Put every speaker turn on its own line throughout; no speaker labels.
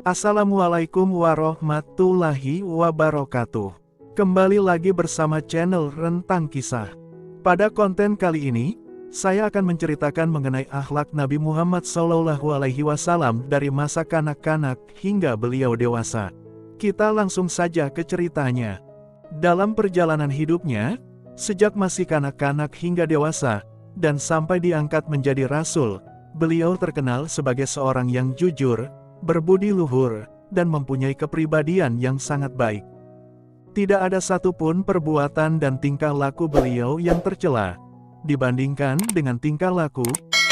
Assalamualaikum warahmatullahi wabarakatuh. Kembali lagi bersama channel Rentang Kisah. Pada konten kali ini, saya akan menceritakan mengenai akhlak Nabi Muhammad SAW dari masa kanak-kanak hingga beliau dewasa. Kita langsung saja ke ceritanya. Dalam perjalanan hidupnya, sejak masih kanak-kanak hingga dewasa, dan sampai diangkat menjadi rasul, beliau terkenal sebagai seorang yang jujur, berbudi luhur, dan mempunyai kepribadian yang sangat baik. Tidak ada satupun perbuatan dan tingkah laku beliau yang tercela, dibandingkan dengan tingkah laku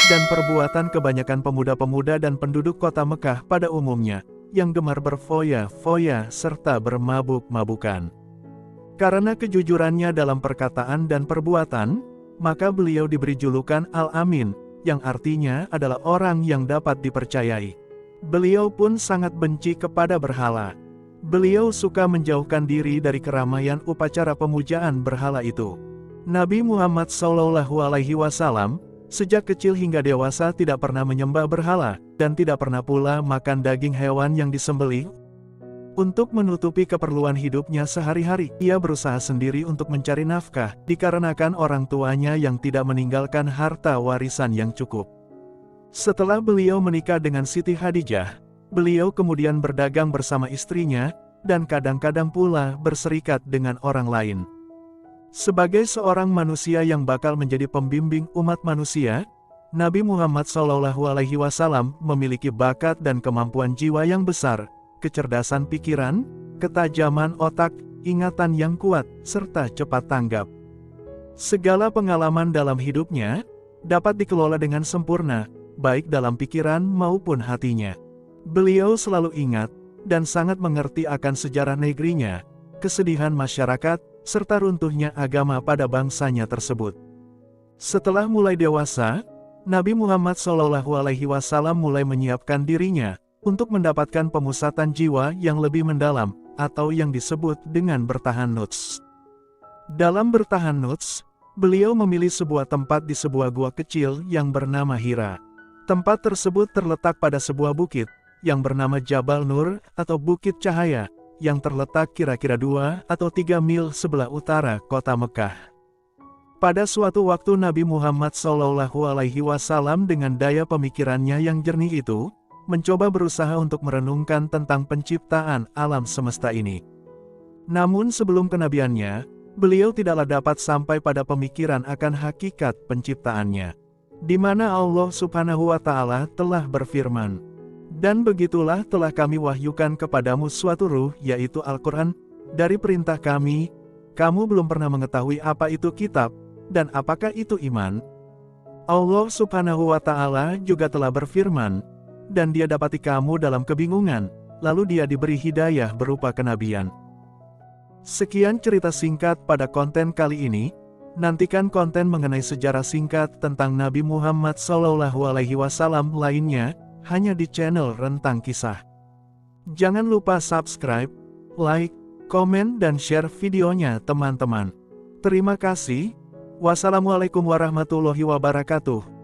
dan perbuatan kebanyakan pemuda-pemuda dan penduduk kota Mekah pada umumnya, yang gemar berfoya-foya serta bermabuk-mabukan. Karena kejujurannya dalam perkataan dan perbuatan, maka beliau diberi julukan Al-Amin, yang artinya adalah orang yang dapat dipercayai. Beliau pun sangat benci kepada berhala. Beliau suka menjauhkan diri dari keramaian upacara pemujaan berhala itu. Nabi Muhammad SAW, sejak kecil hingga dewasa tidak pernah menyembah berhala, dan tidak pernah pula makan daging hewan yang disembelih. Untuk menutupi keperluan hidupnya sehari-hari, ia berusaha sendiri untuk mencari nafkah, dikarenakan orang tuanya yang tidak meninggalkan harta warisan yang cukup. Setelah beliau menikah dengan Siti Khadijah, beliau kemudian berdagang bersama istrinya, dan kadang-kadang pula berserikat dengan orang lain. Sebagai seorang manusia yang bakal menjadi pembimbing umat manusia, Nabi Muhammad SAW memiliki bakat dan kemampuan jiwa yang besar, kecerdasan pikiran, ketajaman otak, ingatan yang kuat, serta cepat tanggap. Segala pengalaman dalam hidupnya dapat dikelola dengan sempurna, baik dalam pikiran maupun hatinya. Beliau selalu ingat dan sangat mengerti akan sejarah negerinya, kesedihan masyarakat, serta runtuhnya agama pada bangsanya tersebut. Setelah mulai dewasa, Nabi Muhammad SAW mulai menyiapkan dirinya untuk mendapatkan pemusatan jiwa yang lebih mendalam, atau yang disebut dengan bertahannuts. Dalam bertahannuts, beliau memilih sebuah tempat di sebuah gua kecil yang bernama Hira. Tempat tersebut terletak pada sebuah bukit, yang bernama Jabal Nur, atau Bukit Cahaya, yang terletak kira-kira 2 atau 3 mil sebelah utara kota Mekah. Pada suatu waktu Nabi Muhammad SAW dengan daya pemikirannya yang jernih itu, mencoba berusaha untuk merenungkan tentang penciptaan alam semesta ini. Namun sebelum kenabiannya, beliau tidaklah dapat sampai pada pemikiran akan hakikat penciptaannya, di mana Allah Subhanahu wa Ta'ala telah berfirman, "Dan begitulah telah kami wahyukan kepadamu suatu ruh, yaitu Al-Quran, dari perintah kami, kamu belum pernah mengetahui apa itu kitab, dan apakah itu iman." Allah Subhanahu wa Ta'ala juga telah berfirman, "Dan dia dapati kamu dalam kebingungan, lalu dia diberi hidayah berupa kenabian." Sekian cerita singkat pada konten kali ini. Nantikan konten mengenai sejarah singkat tentang Nabi Muhammad SAW lainnya, hanya di channel Rentang Kisah. Jangan lupa subscribe, like, komen dan share videonya teman-teman. Terima kasih. Wassalamualaikum warahmatullahi wabarakatuh.